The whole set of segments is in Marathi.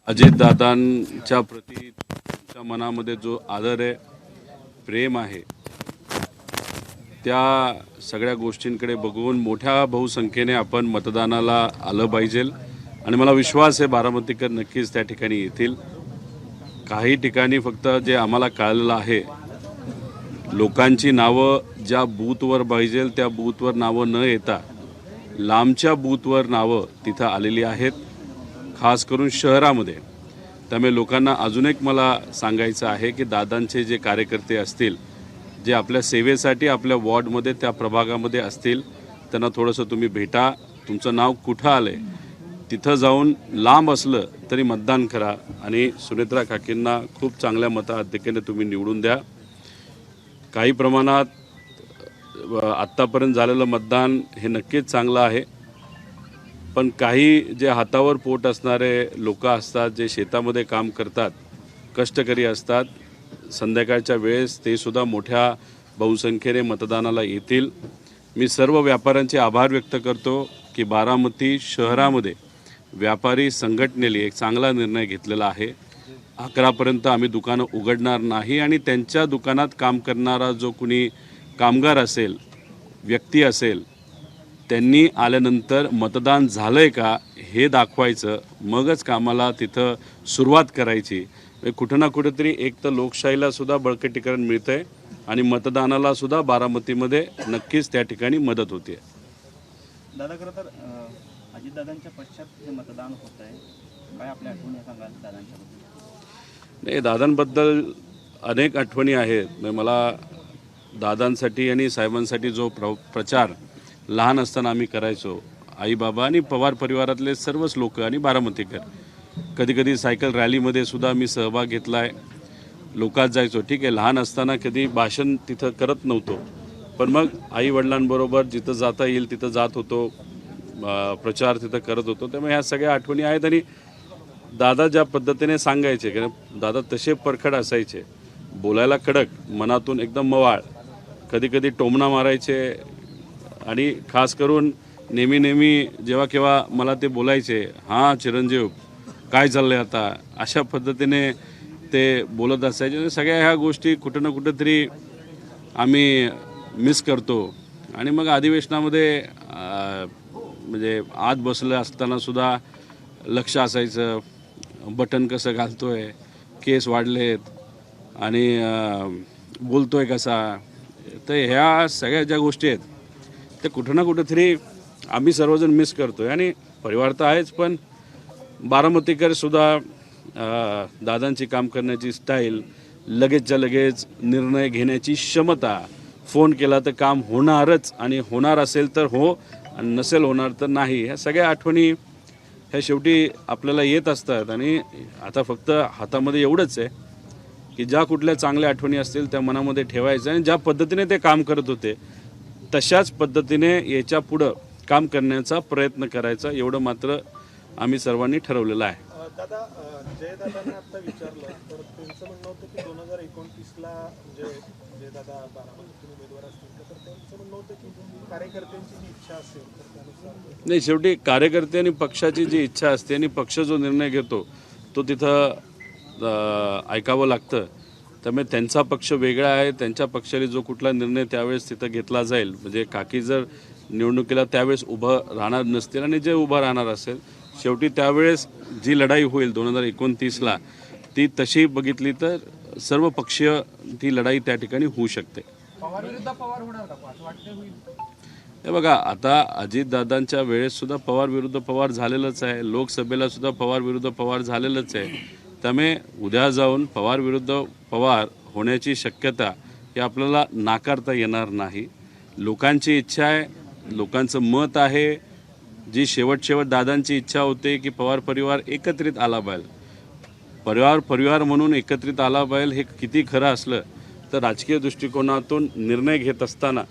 अजितदादांच्या प्रती तुमच्या मनामध्ये जो आदर आहे, प्रेम आहे, त्या सगळ्या गोष्टींकडे बघून मोठ्या बहुसंख्येने आपण मतदानाला आलं पाहिजे आणि मला विश्वास आहे बारामतीकर नक्कीच त्या ठिकाणी येतील. काही ठिकाणी फक्त जे आम्हाला कळलेलं आहे, लोकांची नावं ज्या बूथवर पाहिजे त्या बूथवर नावं न येता लांबच्या बूथवर नावं तिथं आलेली आहेत, खास करून शहरामध्ये. त्यामुळे लोकांना अजून एक मला सांगायचं आहे की दादांचे जे कार्यकर्ते असतील, जे आपल्या सेवेसाठी आपल्या वॉर्डमध्ये त्या प्रभागामध्ये असतील, त्यांना थोडंसं तुम्ही भेटा. तुमचं नाव कुठं आलं आहे तिथं जाऊन लांब असलं तरी मतदान करा आणि सुनेत्रा काकींना खूप चांगल्या मताधिक्याने तुम्ही निवडून द्या. काही प्रमाणात आत्तापर्यंत झालेलं मतदान हे नक्कीच चांगलं आहे, पण काही जे हातावर पोट असणारे लोक असतात, जे शेतामध्ये काम करतात, कष्टकरी असतात, संध्याकाळच्या वेळेस ते सुद्धा मोठ्या बहुसंख्येने मतदानाला येतील. मी सर्व व्यापाऱ्यांचे आभार व्यक्त करतो की बारामती शहरामध्ये व्यापारी संघटनेने एक चांगला निर्णय घेतलेला आहे. 11पर्यंत आम्ही दुकानं उघडणार नाही आणि त्यांच्या दुकानात काम करणारा जो कुणी कामगार असेल, व्यक्ती असेल, त्यांनी आल्यानंतर मतदान झालं आहे का हे दाखवायचं, मगच कामाला तिथं सुरुवात करायची. कुठं ना कुठेतरी एक तर लोकशाहीलासुद्धा बळकटीकरण मिळतं आहे आणि मतदानालासुद्धा बारामतीमध्ये नक्कीच त्या ठिकाणी मदत होते. दादा, खरं तर अजितदादांच्या पश्चात जे मतदान होत आहे, काय आपल्या आठवणी सांगाल दादांच्याबद्दल? नाही, दादांबद्दल अनेक आठवणी आहेत. मला दादांसाठी आणि साहेबांसाठी जो प्रचार लहान असताना आम्ही करायचो, आई बाबा आणि पवार परिवारातले सर्वच लोक आणि बारामतीकर, कधीकधी सायकल रॅलीमध्ये सुद्धा मी सहभाग घेतला आहे. लोकात जायचो. ठीक आहे, लहान असताना कधी भाषण तिथं करत नव्हतो, पण मग आई वडिलांबरोबर जिथं जाता येईल तिथं जात होतो, प्रचार तिथं करत होतो. त्यामुळे ह्या सगळ्या आठवणी आहेत. आणि दादा ज्या पद्धतीने सांगायचे, कारण दादा तसे परखड असायचे, बोलायला कडक, मनातून एकदम मवाळ, कधीकधी टोमणा मारायचे आणि खास करून नेहमी जेव्हा केव्हा मला ते बोलायचे, हां चिरंजीव काय चाललंय आता, अशा पद्धतीने ते बोलत असायचे. सगळ्या ह्या गोष्टी कुठं ना कुठंतरी आम्ही मिस करतो. आणि मग अधिवेशनामध्ये म्हणजे आत बसलं असताना सुद्धा लक्ष असायचं, बटन कसं घालतोय, केस वाढलेत आणि बोलतोय कसा. तर ह्या सगळ्या ज्या गोष्टी आहेत ते कुठं ना कुठंतरी आम्ही सर्वजण मिस करतोय. आणि परिवार तर आहेच, पण बारामतीकरसुद्धा दादांची काम करण्याची स्टाईल, लगेचच्या लगेच निर्णय घेण्याची क्षमता, फोन केला तर काम होणारच आणि होणार असेल तर हो आणि नसेल होणार तर नाही. ह्या सगळ्या आठवणी ह्या शेवटी आपल्याला येत असतात. आणि आता फक्त हातामध्ये एवढंच आहे की ज्या कुठल्या चांगल्या आठवणी असतील त्या मनामध्ये ठेवायचं आणि ज्या पद्धतीने ते काम करत होते तशाच पद्धतीने याच्या पुढं काम करण्याचा प्रयत्न करायचा, एवढं मात्र आम्ही सर्वांनी ठरवलेलं आहे. दादा, जयदादांना आता विचारलं तर त्यांचं म्हणणं होतं की 2029ला जयदादा बारामतीतून उमेदवार असतील तर त्यांचं म्हणणं होतं की कार्यकर्त्यांची जी इच्छा असेल तर त्यानुसार. नाही, शेवटी कार्यकर्ते आणि पक्षाची जी इच्छा असते आणि पक्ष जो निर्णय घेतो तो तिथं ऐकावं लागतं. त्यामुळे त्यांचा पक्ष वेगळा आहे, त्यांच्या पक्षाने जो कुठला निर्णय त्यावेळेस तिथं घेतला जाईल, म्हणजे काकी जर निवडणुकीला त्यावेळेस उभं राहणार नसतील आणि जे उभं राहणार असेल, शेवटी त्यावेळेस जी लढाई होईल 2029ला ती तशी बघितली तर सर्व पक्षीय ती लढाई त्या ठिकाणी होऊ शकते. हे बघा, आता अजितदादांच्या वेळेससुद्धा पवार विरुद्ध पवार झालेलंच आहे, लोकसभेला सुद्धा पवार विरुद्ध पवार झालेलंच आहे. त्यामुळे उद्या जाऊन पवार विरुद्ध पवार होण्याची शक्यता ही आपल्याला नाकारता येणार नाही. लोकांची इच्छा आहे, लोकांचं मत आहे. जी शेवट दादांची इच्छा होते की पवार परिवार एकत्रित आला पाहिजे, परिवार म्हणून एकत्रित आला पाहिजे. हे किती खरं असलं तर राजकीय दृष्टिकोनातून निर्णय घेत असताना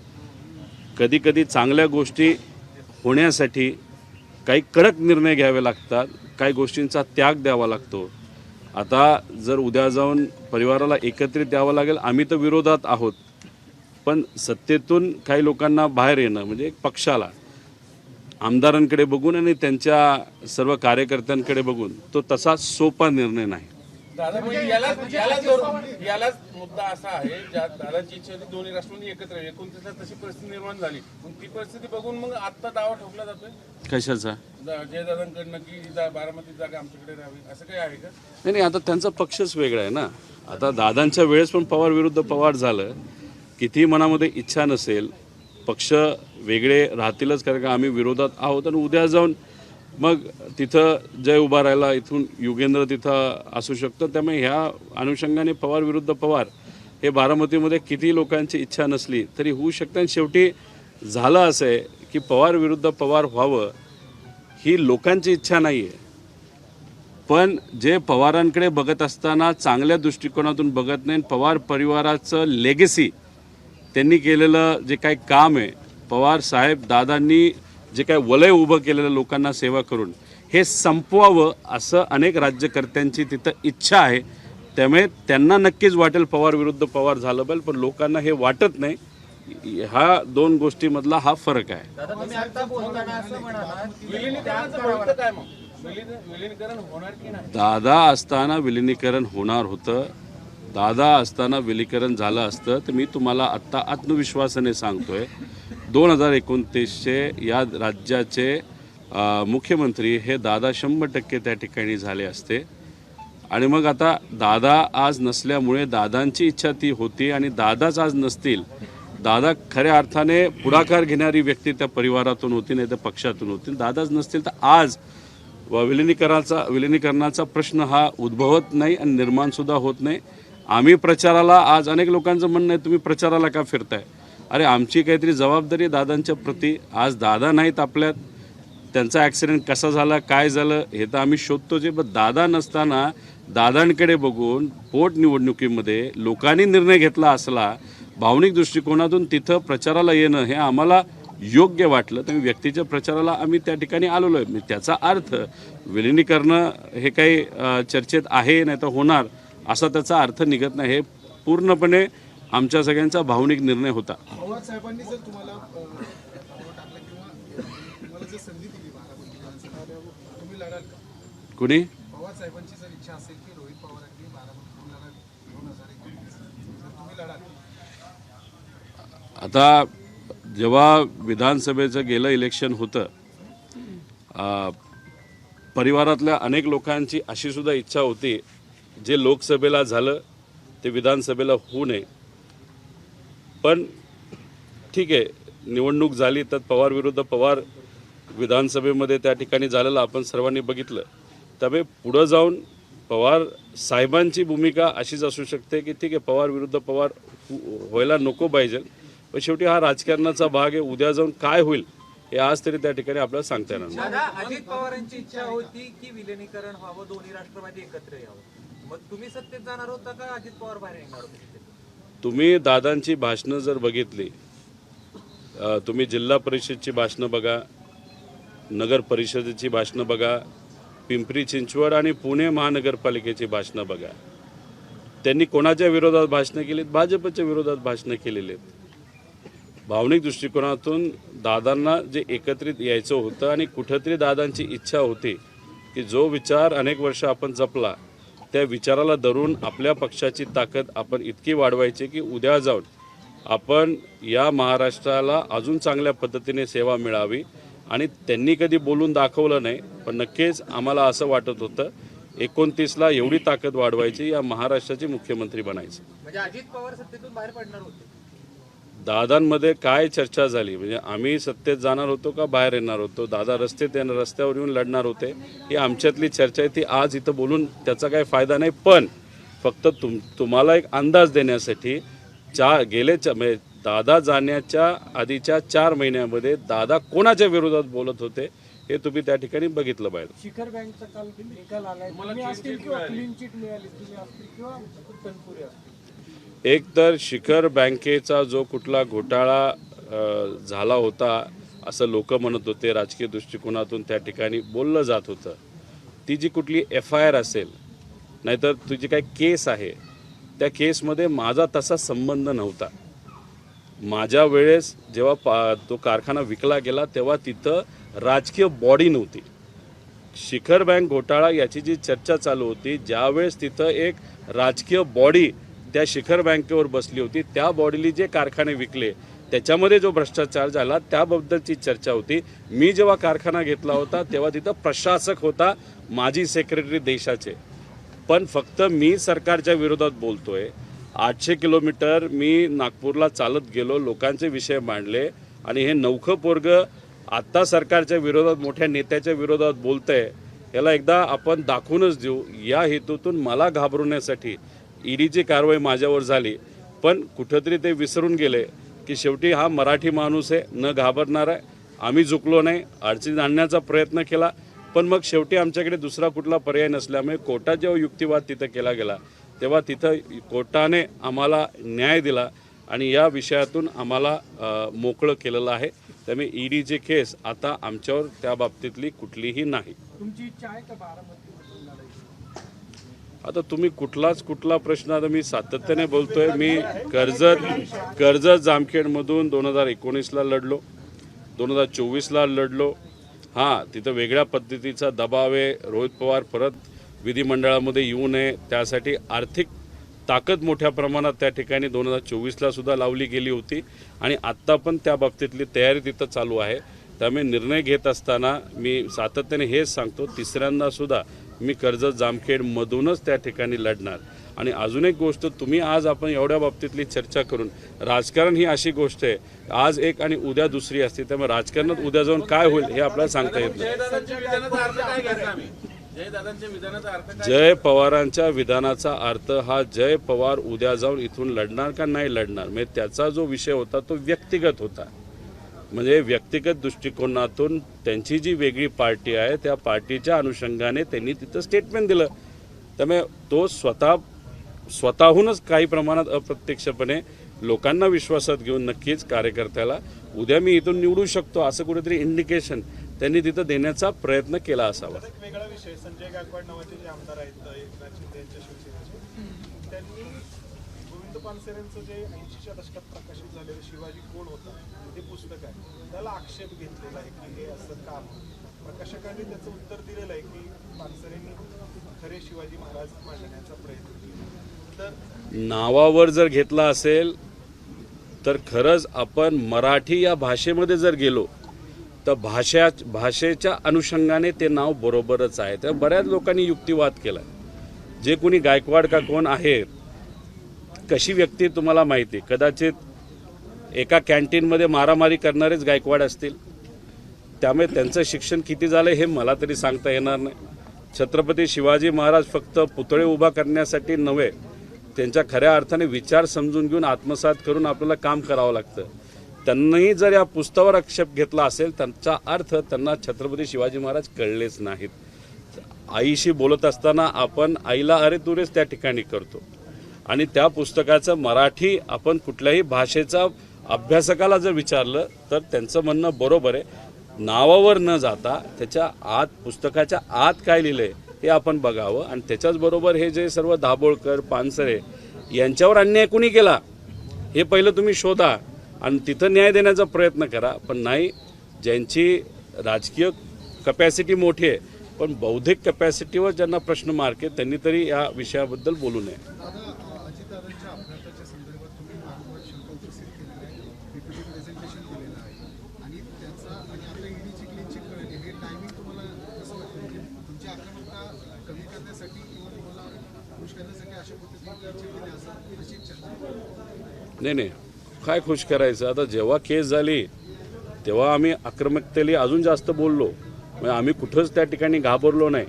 कधी चांगल्या गोष्टी होण्यासाठी काही कडक निर्णय घ्यावे लागतात, काही गोष्टींचा त्याग द्यावा लागतो. आता जर उद्या जाऊन परिवाराला एकत्रित द्यावं लागेल, आम्ही तर विरोधात आहोत, पण सत्तेतून काही लोकांना बाहेर येणं म्हणजे एक पक्षाला आमदारांकडे बघून आणि त्यांच्या सर्व कार्यकर्त्यांकडे बघून तो तसा सोपा निर्णय नाही. दादा म्हणजे यालाच मुद्दा असा आहे ज्या दादाची इच्छा होती दोन्ही राष्ट्रांनी एकत्र यावे. 29ला तशी परिस्थिती निर्माण झाली. मग ती परिस्थिती बघून मग आता दावा ठोकला जातोय कशाचा? जयदादांकडनं की बारामती जागा आमच्याकडे राहावी असं काही आहे का? नाही, आता त्यांचा पक्षच वेगळा आहे ना. आता दादांच्या वेळेस पण पवार विरुद्ध पवार झालं. किती मनामध्ये इच्छा नसेल, पक्ष वेगळे राहतीलच, कारण का आम्ही विरोधात आहोत. आणि उद्या जाऊन मग तिथं जय उभा राहिला, इथून युगेंद्र तिथं असू शकतं. त्यामुळे ह्या अनुषंगाने पवार विरुद्ध पवार हे बारामतीमध्ये किती लोकांची इच्छा नसली तरी होऊ शकतं. आणि शेवटी झालं असं आहे की पवार विरुद्ध पवार व्हावं ही लोकांची इच्छा नाही आहे. पण जे पवारांकडे बघत असताना चांगल्या दृष्टिकोनातून बघत नाही, पवार परिवाराचं लेगेसी त्यांनी केलेलं जे काही काम आहे, पवार साहेब दादांनी जे काही वलय उभं केलेलं लोकांना सेवा करून हे संपवावं असं अनेक राज्यकर्त्यांची तिथं इच्छा आहे. त्यामुळे त्यांना नक्कीच वाटेल पवार विरुद्ध पवार झालं पाहिजे, पण लोकांना हे वाटत नाही. ह्या दोन गोष्टीमधला हा फरक आहे. विलीनीकरण होणार की नाही? दादा असताना विलिनीकरण होणार होतं. दादा असताना विलीनीकरण झालं असतं तर मी तुम्हाला आत्ता आत्मविश्वासाने सांगतोय 2029चे या राज्याचे मुख्यमंत्री हे दादा 100% त्या ठिकाणी झाले असते. आणि मग आता दादा आज नसल्यामुळे दादांची इच्छा ती होती आणि दादाच आज नसतील. दादा खऱ्या अर्थाने पुढाकार घेणारी व्यक्ती त्या परिवारातून होती, नाही तर पक्षातून होती. दादाच नसतील तर आज विलिनीकरणाचा प्रश्न हा उद्भवत नाही आणि निर्माणसुद्धा होत नाही. आम्ही प्रचाराला, आज अनेक लोकांचं म्हणणं आहे तुम्ही प्रचाराला का फिरताय? अरे आमची काहीतरी जबाबदारी दादांच्या प्रती. आज दादा नाहीत आपल्यात, त्यांचा ॲक्सिडेंट कसा झाला, काय झालं हे तर आम्ही शोधतो. जे पण दादा नसताना दादांकडे बघून पोटनिवडणुकीमध्ये लोकांनी निर्णय घेतला असला, भावनिक दृष्टिकोनातून तिथं प्रचाराला येणं हे आम्हाला योग्य वाटलं. तर व्यक्तीच्या प्रचाराला आम्ही त्या ठिकाणी आलेलो आहे. त्याचा अर्थ विलिनीकरण हे काही चर्चेत आहे नाही तर होणार असा त्याचा अर्थ निघत नाही. हे पूर्णपणे आमच्या सगळ्यांचा भावनिक निर्णय होता. पवार साहेबांनी जर तुम्हाला टाकलं किंवा तुम्हाला जर संधी दिली बारामती विधानसभा, तुम्ही लढाल का? कुणी? पवार साहेबांची जर इच्छा असेल की रोहित पवारांनी बारामतीतून लढावी 2029 जर तुम्ही लढाल? आता जेव्हा विधानसभेचं गेलं इलेक्शन होतं, परिवारातल्या अनेक लोकांची अशी सुद्धा इच्छा होती जे लोकसभेला झालं ते विधानसभेला होऊ नये. पण ठीक आहे, निवडणूक झाली तर पवार विरुद्ध पवार विधानसभेमध्ये त्या ठिकाणी झालेलं आपण सर्वांनी बघितलं. त्यामुळे पुढं जाऊन पवार साहेबांची भूमिका अशीच असू शकते की ठीक आहे पवार विरुद्ध पवार व्हायला नको पाहिजे, पण शेवटी हा राजकारणाचा भाग आहे. उद्या जाऊन काय होईल हे आज तरी त्या ठिकाणी आपल्याला सांगता येणार नाही. दादा, अजित पवारांची इच्छा होती की विलिनीकरण व्हावं, दोन्ही राष्ट्रवादी एकत्र यावं. मग तुम्ही सत्तेत जाणार होता का अजित पवार बाहेर येणार होते? तुम्ही दादांची भाषणं जर बघितली, तुम्ही जिल्हा परिषदची भाषणं बघा, नगर परिषदेची भाषणं बघा, पिंपरी चिंचवड आणि पुणे महानगरपालिकेची भाषणं बघा. त्यांनी कोणाच्या विरोधात भाषणं केलीत? भाजपच्या विरोधात भाषणं केलेली आहेत. भावनिक दृष्टिकोनातून दादांना जे एकत्रित यायचं होतं आणि कुठंतरी दादांची इच्छा होती की जो विचार अनेक वर्ष आपण जपला त्या विचाराला धरून आपल्या पक्षाची ताकद आपण इतकी वाढवायची की उद्या जाऊन आपण या महाराष्ट्राला अजून चांगल्या पद्धतीने सेवा मिळावी. आणि त्यांनी कधी बोलून दाखवलं नाही, पण नक्कीच आम्हाला असं वाटत होतं 29ला एवढी ताकद वाढवायची, या महाराष्ट्राचे मुख्यमंत्री बनायचे. म्हणजे अजित पवार सत्तेतून बाहेर पडणार होते? दादांमध्ये काय चर्चा झाली? म्हणजे आम्ही सत्तेत जाणार होतो का बाहेर येणार होतो? दादा रस्त्यावर येऊन लढणार होते, ही आमच्यातली चर्चा आहे. ती आज इथं बोलून त्याचा काही फायदा नाही. पण फक्त तुम्हाला एक अंदाज देण्यासाठी म्हणजे दादा जाण्याच्या आधीच्या 4 महिन्यामध्ये दादा कोणाच्या विरोधात बोलत होते हे तुम्ही त्या ठिकाणी बघितलं पाहिजे. शिखर बँकचा काल निकाल आलाय, तुम्ही असतील किंवा क्लीन चिट मिळाली तुम्ही असतील किंवा तनपुरे असतील. एक तर शिखर बँकेचा जो कुठला घोटाळा झाला होता असं लोक म्हणत होते, राजकीय दृष्टिकोनातून त्या ठिकाणी बोललं जात होतं. ती जी कुठली FIR असेल नाहीतर तुझी काही केस आहे त्या केसमध्ये माझा तसा संबंध नव्हता. माझ्या वेळेस जेव्हा तो कारखाना विकला गेला तेव्हा तिथं राजकीय बॉडी नव्हती. शिखर बँक घोटाळा याची जी चर्चा चालू होती, ज्यावेळेस तिथं एक राजकीय बॉडी त्या शिखर बँकेवर बसली होती, त्या बॉडीली जे कारखाने विकले त्याच्यामध्ये जो भ्रष्टाचार झाला त्याबद्दलची चर्चा होती. मी जेव्हा कारखाना घेतला होता तेव्हा तिथं प्रशासक होता माजी सेक्रेटरी देशाचे. पण फक्त मी सरकारच्या विरोधात बोलतोय. 800 किलोमीटर मी नागपूरला चालत गेलो, लोकांचे विषय मांडले आणि हे नवखं पोरगं आत्ता सरकारच्या विरोधात मोठ्या नेत्याच्या विरोधात बोलतंय. याला एकदा आपण दाखवूनच देऊ. या हेतूतून मला घाबरवण्यासाठी ईडीची कारवाई माझ्यावर झाली. पण कुठंतरी ते विसरून गेले की शेवटी हा मराठी माणूस आहे, न घाबरणार आहे. आम्ही झुकलो नाही, अडचणीत आणण्याचा प्रयत्न केला, पण मग शेवटी आमच्याकडे दुसरा कुठला पर्याय नसल्यामुळे कोर्टात जेव्हा युक्तिवाद तिथं केला गेला तेव्हा तिथं कोर्टाने आम्हाला न्याय दिला आणि या विषयातून आम्हाला मोकळं केलेलं आहे. त्यामुळे ईडीची केस आता आमच्यावर त्या बाबतीतली कुठलीही नाही. तुमची इच्छा आहे का बारामतीमधून लढायची? आता तुम्ही कुठला प्रश्न, आता मी सातत्याने बोलतोय. मी कर्जत जामखेडमधून 2019ला लढलो, 2024ला लढलो. हां, तिथं वेगळ्या पद्धतीचा दबाव आहे. रोहित पवार परत विधिमंडळामध्ये येऊ नये त्यासाठी आर्थिक ताकद मोठ्या प्रमाणात त्या ठिकाणी 2024ला सुद्धा लावली गेली होती आणि आत्ता पण त्या बाबतीतली तयारी तिथं चालू आहे. त्यामुळे निर्णय घेत असताना मी सातत्याने हेच सांगतो, तिसऱ्यांदा सुद्धा मी कर्जत जामखेडमधूनच त्या ठिकाणी लढणार. आणि अजून एक गोष्ट, तुम्ही आज आपण एवढ्या बाबतीतली चर्चा करून, राजकारण ही अशी गोष्ट आहे, आज एक आणि उद्या दुसरी असते. त्यामुळे राजकारणात उद्या जाऊन काय होईल हे आपल्याला सांगता येत नाही. जयदादांच्या विधानाचा अर्थ काय घ्यायचा आम्ही? जयदादांच्या विधानाचा अर्थ काय? जय पवारांच्या विधानाचा अर्थ हा, जय पवार उद्या जाऊन इथून लढणार का नाही लढणार, म्हणजे त्याचा जो विषय होता तो व्यक्तिगत होता. म्हणजे व्यक्तिगत दृष्टिकोनातून त्यांची जी वेगळी पार्टी आहे त्या पार्टीच्या अनुषंगाने त्यांनी तिथं स्टेटमेंट दिलं. त्यामुळे तो स्वतःहूनच काही प्रमाणात अप्रत्यक्षपणे लोकांना विश्वासात घेऊन नक्कीच कार्यकर्त्याला उद्या मी इथून निवडू शकतो असं कुठेतरी इंडिकेशन त्यांनी तिथं देण्याचा प्रयत्न केला असावा. एक वेगळा विषय, संजय गायकवाड नावाचे जे आमदार आहेत एकनाथ शिंदे यांच्या शिवसेनेचे, त्यांनी गोविंद पानसरेंचं जे 80च्या दशकात प्रकाशित झालेलं शिवाजी कोण होता ते पुस्तक आहे, त्याला आक्षेप घेतलेला आहे की हे असं काम. प्रकाशकांनी त्याचं उत्तर दिलेलं आहे की पानसरेंनी खरे शिवाजी महाराज मांडण्याचा प्रयत्न केला. तर नावावर जर घेतला असेल तर खरंच आपण मराठी या भाषेमध्ये जर गेलो तर भाषेच्या अनुषंगाने ते नाव बरोबरच आहे. तर बऱ्याच लोकांनी युक्तिवाद केला. जे कोणी गायकवाड का कोण आहे, कशी व्यक्ती तुम्हाला माहिती, कदाचित एका कॅन्टीनमध्ये मारामारी करणारेच गायकवाड असतील. त्यामुळे त्यांचं शिक्षण किती झालं हे मला तरी सांगता येणार नाही. छत्रपती शिवाजी महाराज फक्त पुतळे उभा करण्यासाठी नव्हे, त्यांच्या खऱ्या अर्थाने विचार समजून घेऊन आत्मसात करून आपल्याला काम करावं लागतं. त्यांनाही जर या पुस्तकावर आक्षेप घेतला असेल त्यांचा अर्थ त्यांना छत्रपती शिवाजी महाराज कळलेच नाहीत. आईशी बोलत असताना आपण आईला अरे तुरेच त्या ठिकाणी करतो आणि त्या पुस्तकाचं मराठी आपण कुठल्याही भाषेचा अभ्यासकाला जर विचारलं तर त्यांचं म्हणणं बरोबर आहे. नावावर न जाता त्याच्या आत, पुस्तकाच्या आत काय लिहिलंय हे आपण बघावं आणि त्याच्याचबरोबर हे जे सर्व दाभोळकर, पानसरे यांच्यावर अन्याय कुणी केला हे पहिलं तुम्ही शोधा आणि तिथं न्याय देण्याचा प्रयत्न करा. पण नाही, ज्यांची राजकीय कपॅसिटी मोठी आहे पण बौद्धिक कपॅसिटीवर ज्यांना प्रश्न मार्क आहे त्यांनी तरी या विषयाबद्दल बोलू नये. अजितदादांच्या अपघाताच्या संदर्भात तुम्ही वारंवार शंका उपस्थित केलेला आहे, पीपीटी प्रेझेंटेशन केलेलं आहे आणि त्याचा आणि आता ईडीची क्लीन चिट कळली, हे टायमिंग तुम्हाला कसं वाटतं? म्हणजे तुमची आक्रमकता कमी करण्यासाठी किंवा तुम्हाला खुश करण्यासाठी अशा पद्धतीने क्लीन चिट दिली असं अशी चर्चा? नाही, काय खुश करायचं. आता जेव्हा केस झाली तेव्हा आम्ही आक्रमकतेला अजून जास्त बोललो, म्हणजे आम्ही कुठंच त्या ठिकाणी घाबरलो नाही.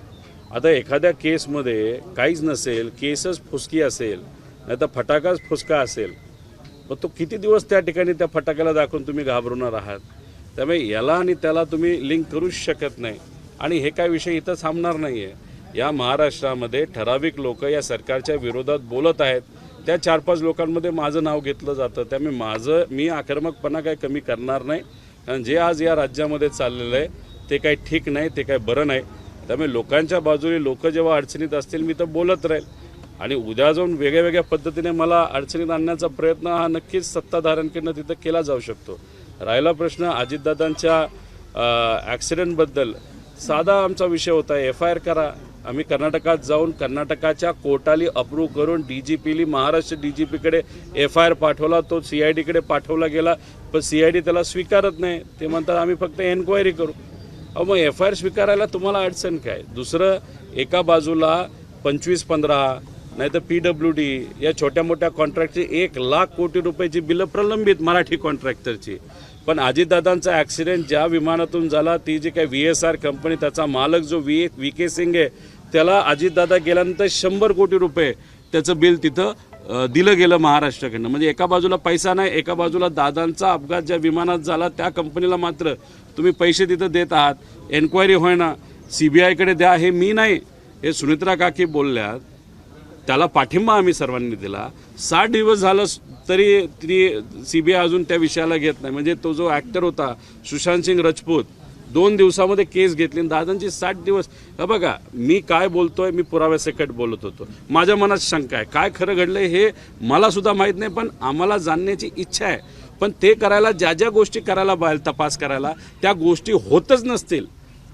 आता एखाद्या केसमध्ये काहीच नसेल, केसच फुसकी असेल, नाही तर फटाकाच फुसका असेल, मग तो किती दिवस त्या ठिकाणी त्या फटाक्याला दाखवून तुम्ही घाबरवणार आहात. त्यामुळे याला आणि त्याला तुम्ही लिंक करूच शकत नाही आणि हे काय विषय इथं थांबणार नाही आहे. या महाराष्ट्रामध्ये ठराविक लोक या सरकारच्या विरोधात बोलत आहेत, त्या 4-5 लोकांमध्ये माझं नाव घेतलं जातं. त्यामुळे मी आक्रमकपणा काही कमी करणार नाही, कारण जे आज या राज्यामध्ये चाललेलं आहे ते काही ठीक नाही, ते काही बरं नाही. त्यामुळे लोकांच्या बाजूने लोक जेव्हा अडचणीत असतील मी तर बोलत राहील आणि उद्या जाऊन वेगळ्या वेगळ्या पद्धतीने मला अडचणीत आणण्याचा प्रयत्न हा नक्कीच सत्ताधाऱ्यांकडनं तिथं केला जाऊ शकतो. राहिला प्रश्न अजितदादांच्या ॲक्सिडेंटबद्दल साधा आमचा विषय होता, FIR करा. आम्ही कर्नाटकात जाऊन कर्नाटकाच्या कोर्टाली अप्रूव्ह करून DGPली महाराष्ट्र DGPकडे FIR पाठवला, तो CIDकडे पाठवला गेला, पण CID त्याला स्वीकारत नाही. ते म्हणतात आम्ही फक्त एन्क्वायरी करू. अहो मग FIR स्वीकारायला तुम्हाला अडचण काय? दुसरं, एका बाजूला 25-15 नाही तर PWD या छोट्या मोठ्या कॉन्ट्रॅक्टची 1,00,000 कोटी रुपयाची बिलं प्रलंबित मराठी कॉन्ट्रॅक्टरची. पण अजितदादांचा ॲक्सिडेंट ज्या विमानातून झाला, ती जी काही VSR कंपनी, त्याचा मालक जो VK सिंग आहे, त्याला अजितदादा गेल्यानंतर 100 कोटी रुपये त्याचं बिल तिथं दिलं गेलं महाराष्ट्राकडनं. म्हणजे एका बाजूला पैसा नाही, एका बाजूला दादांचा अपघात ज्या विमानात झाला त्या कंपनीला मात्र तुम्ही पैसे तिथं देत आहात. एन्क्वायरी होईना, CBIकडे द्या. हे मी नाही, हे सुनित्रा काकी बोलल्यात, त्याला पाठिंबा आम्ही सर्वांनी दिला. 60 दिवस झालं तरी ती CBI अजून त्या विषयाला घेत नाही. म्हणजे तो जो ॲक्टर होता सुशांत सिंग राजपूत, 2 दिवसामध्ये केस घेतली, दादांची 60 दिवस. बघा, मी काय बोलतोय, मी पुराव्यासकट बोलत होतो. माझ्या मनात शंका आहे, काय खरं घडलंय हे मला सुद्धा माहीत नाही, पण आम्हाला जाणण्याची इच्छा आहे. पण ते करायला ज्या ज्या गोष्टी करायला पाहिजे, तपास करायला, त्या गोष्टी होतच नसतील,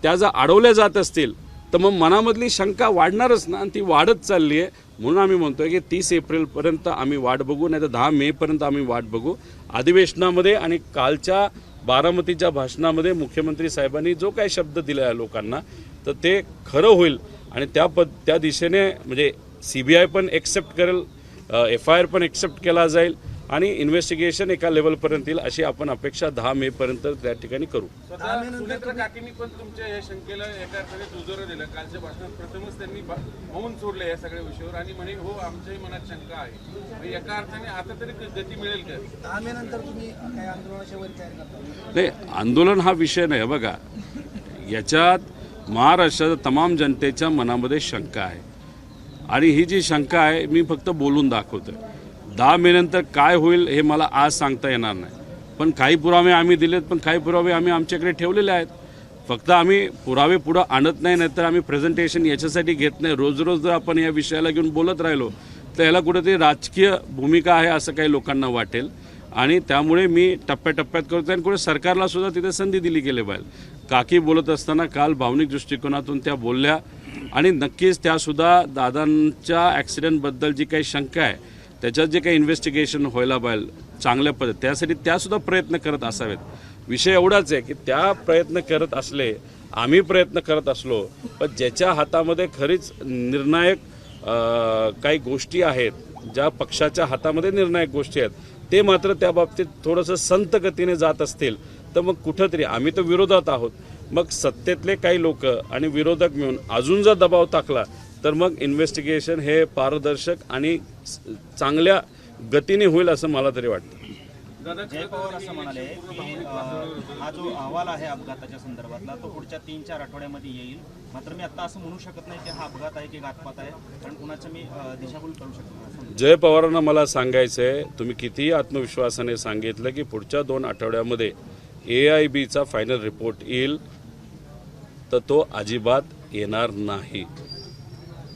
त्या जर अडवल्या जात असतील, तर मग मनामधली शंका वाढणारच ना, आणि ती वाढत चालली आहे. म्हणून आम्ही म्हणतोय की 30 एप्रिलपर्यंत आम्ही वाट बघू, नाही तर 10 मेपर्यंत आम्ही वाट बघू. अधिवेशनामध्ये आणि कालच्या बारामतीच्या भाषणामध्ये मुख्यमंत्री साहेबांनी जो काही शब्द दिला आहे लोकांना, तर ते खरं होईल. आणि त्या दिशेने म्हणजे CBI पण एक्सेप्ट करेल, FIR पण एक्सेप्ट केला जाईल, आणि इन्व्हेस्टिगेशन एका लेवलपर्यंत येईल, अशी आपण अपेक्षा 10 मेपर्यंत त्या ठिकाणी करू. स्वतः सुनेत्रा काकींनी पण तुमच्या या शंकेला एका अर्थाने दुजोरा दिला. कालच्या भाषणात प्रथमच त्यांनी मौन सोडलं या सगळ्या विषयावर आणि म्हणे हो आमच्याही मनात शंका आहे. एका अर्थाने आता तरी गती मिळेल का? 10 मे नंतर तुम्ही काही आंदोलनाच्या वर तयार करता? नाही, आंदोलन हा विषय नाही. बघा, याच्यात महाराष्ट्राच्या तमाम जनतेच्या मनामध्ये शंका आहे, आणि ही जी शंका आहे मी फक्त बोलून दाखवतोय. 10 मे नंतर काय होईल हे मला आज सांगता येणार नाही, पण काही पुरावे आम्ही दिलेत, पण काही पुरावे आम्ही आमच्याकडे ठेवलेले आहेत. फक्त आम्ही पुरावे पुढं आणत नाही, नाहीतर आम्ही प्रेझेंटेशन याच्यासाठी घेत नाही. रोज रोज जर आपण या विषयाला घेऊन बोलत राहिलो तर याला कुठेतरी राजकीय भूमिका आहे असं काही लोकांना वाटेल, आणि त्यामुळे मी टप्प्याटप्प्यात करतो. आणि कुठे सरकारला सुद्धा तिथे संधी दिली गेली पाहिजे. काकी बोलत असताना काल भावनिक दृष्टिकोनातून त्या बोलल्या, आणि नक्कीच त्यासुद्धा दादांच्या ॲक्सिडेंटबद्दल जी काही शंका आहे त्याच्यात जे काही इन्व्हेस्टिगेशन व्हायला पाहिजे चांगल्या पद्धत, त्यासाठी त्यासुद्धा प्रयत्न करत असावेत. विषय एवढाच आहे की त्या प्रयत्न करत असले, आम्ही प्रयत्न करत असलो, पण ज्याच्या हातामध्ये खरीच निर्णायक काही गोष्टी आहेत, ज्या पक्षाच्या हातामध्ये निर्णायक गोष्टी आहेत, ते मात्र त्या बाबतीत थोडंसं संत गतीने जात असतील तर मग कुठंतरी आम्ही तर विरोधात आहोत. मग सत्तेतले काही लोक आणि विरोधक मिळून अजून जर दबाव टाकला तर मग इन्व्हेस्टिगेशन हे पारदर्शक आणि चांगल्या गतीने होईल असं मला तरी वाटतं. जय पवार असं म्हणाले की हा जो अहवाल आहे अपघाताच्या संदर्भातला तो पुढच्या 3-4 आठवड्यामध्ये येईल. मात्र मी आता असं म्हणू शकत नाही की हा अपघात आहे की घातपात आहे, कारण कुणाचं मी दिशाभूल करू शकत नाही. जय पवारांना मला सांगायचं आहे, तुम्ही कितीही आत्मविश्वासाने सांगितलं की पुढच्या 2 आठवड्यामध्ये AIBचा फायनल रिपोर्ट येईल, तर तो अजिबात येणार नाही.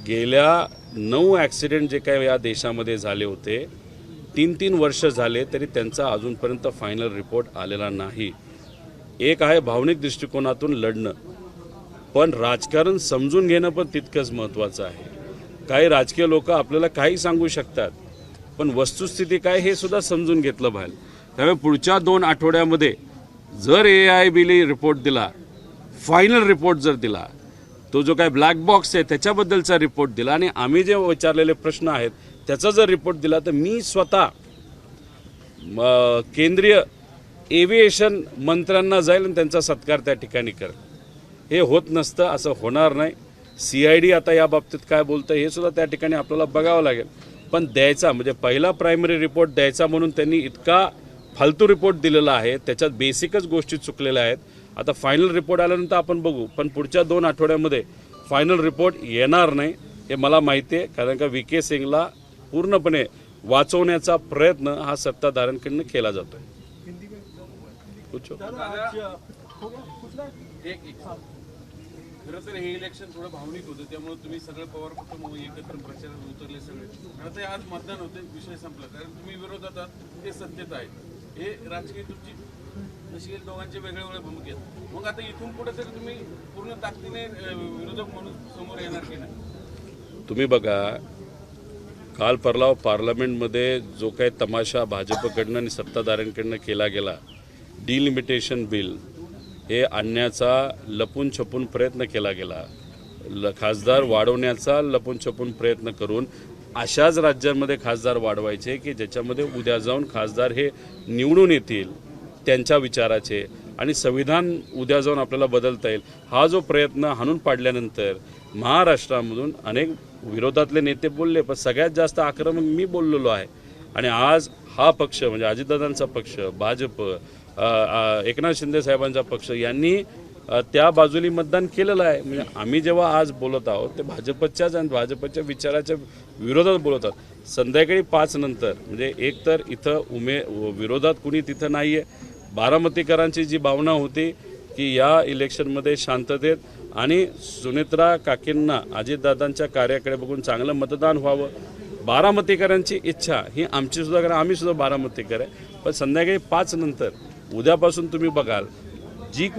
गेल्या 9 ॲक्सिडेंट जे काही या देशामध्ये झाले होते, 3-3 वर्ष झाले तरी त्यांचा अजूनपर्यंत फायनल रिपोर्ट आलेला नाही. एक आहे भावनिक दृष्टिकोनातून लढणं, पण राजकारण समजून घेणं पण तितकंच महत्त्वाचं आहे. काही राजकीय लोक आपल्याला काही सांगू शकतात, पण वस्तुस्थिती काय हे सुद्धा समजून घेतलं पाहिजे. त्यामुळे पुढच्या 2 आठवड्यामध्ये जर AIBने रिपोर्ट दिला, फायनल रिपोर्ट जर दिला, तो जो काय ब्लॅक बॉक्स आहे त्याच्याबद्दलचा रिपोर्ट दिला, आणि आम्ही जे विचारलेले प्रश्न आहेत त्याचा जर रिपोर्ट दिला, तर मी स्वतः केंद्रीय एव्हिएशन मंत्र्यांना जाईल आणि त्यांचा सत्कार त्या ठिकाणी करेल. हे होत नसतं, असं होणार नाही. CID आता या बाबतीत काय बोलतं हे सुद्धा त्या ठिकाणी आपल्याला बघावं लागेल. पण द्यायचा म्हणजे पहिला प्रायमरी रिपोर्ट द्यायचा म्हणून त्यांनी इतका फालतू रिपोर्ट दिलेला आहे, त्याच्यात बेसिकच गोष्टी चुकलेल्या आहेत. आता फायनल रिपोर्ट आल्यानंतर आपण बघू, पण पुढच्या 2 आठवड्यामध्ये फायनल रिपोर्ट येणार नाही हे मला माहिती आहे, कारण का VK सिंगला पूर्णपणे वाचवण्याचा प्रयत्न हा सत्ताधाऱ्यांकडून केला जातोय. खरं तर हे इलेक्शन थोडं भावनिक होतं, त्यामुळे तुम्ही सगळं पवार कुटुंब एकत्र प्रचारात उतरले सगळे. आता ते आज मतदान होते, विषय संपला, कारण तुम्ही विरोधात आहात, ते सत्तेत आहेत. हे राजकीय तुमची तशी दोघांचे वेगळे वेगळे भूमिका आहेत. मग आता इथून पुढे तरी तुम्ही पूर्ण ताकदीने विरोधक म्हणून समोर येणार की नाही? तुम्ही बघा, काल परवा पार्लमेंटमध्ये जो काही तमाशा भाजपकडनं आणि सत्ताधाऱ्यांकडनं केला गेला, डिलिमिटेशन बिल हे आणण्याचा लपून छपून प्रयत्न केला गेला, खासदार वाढवण्याचा लपून छपून प्रयत्न करून अशाच राज्यांमध्ये खासदार वाढवायचे की ज्याच्यामध्ये उद्या जाऊन खासदार हे निवडून येतील त्यांच्या विचाराचे, आणि संविधान उद्या जाऊन आपल्याला बदलता येईल. हा जो प्रयत्न हाणून पाडल्यानंतर महाराष्ट्रामधून अनेक विरोधातले नेते बोलले, पण सगळ्यात जास्त आक्रमक मी बोललेलो आहे. आणि आज हा पक्ष म्हणजे अजितदादांचा पक्ष, भाजप, एकनाथ शिंदे साहेबांचा पक्ष यांनी त्या बाजूनी मतदान केलेलं आहे. म्हणजे आम्ही जेव्हा आज बोलत आहोत ते भाजपच्याच आणि भाजपच्या विचाराच्या विरोधात बोलत आहोत. संध्याकाळी 5 नंतर म्हणजे एक तर इथं विरोधात कुणी तिथं नाही आहे. बारामतीकरांची जी भावना होती की या इलेक्शनमध्ये शांततेत आणि सुनेत्रा काकींना अजितदादांच्या कार्याकडे बघून चांगलं मतदान व्हावं, बारामतीकरांची इच्छा ही आमची सुद्धा, कारण आम्ही सुद्धा बारामतीकर आहे. पण संध्याकाळी 5 नंतर उद्यापासून तुम्ही बघाल जी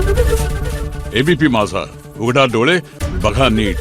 एबीपी माझा, उघडा डोळे बघा नीट.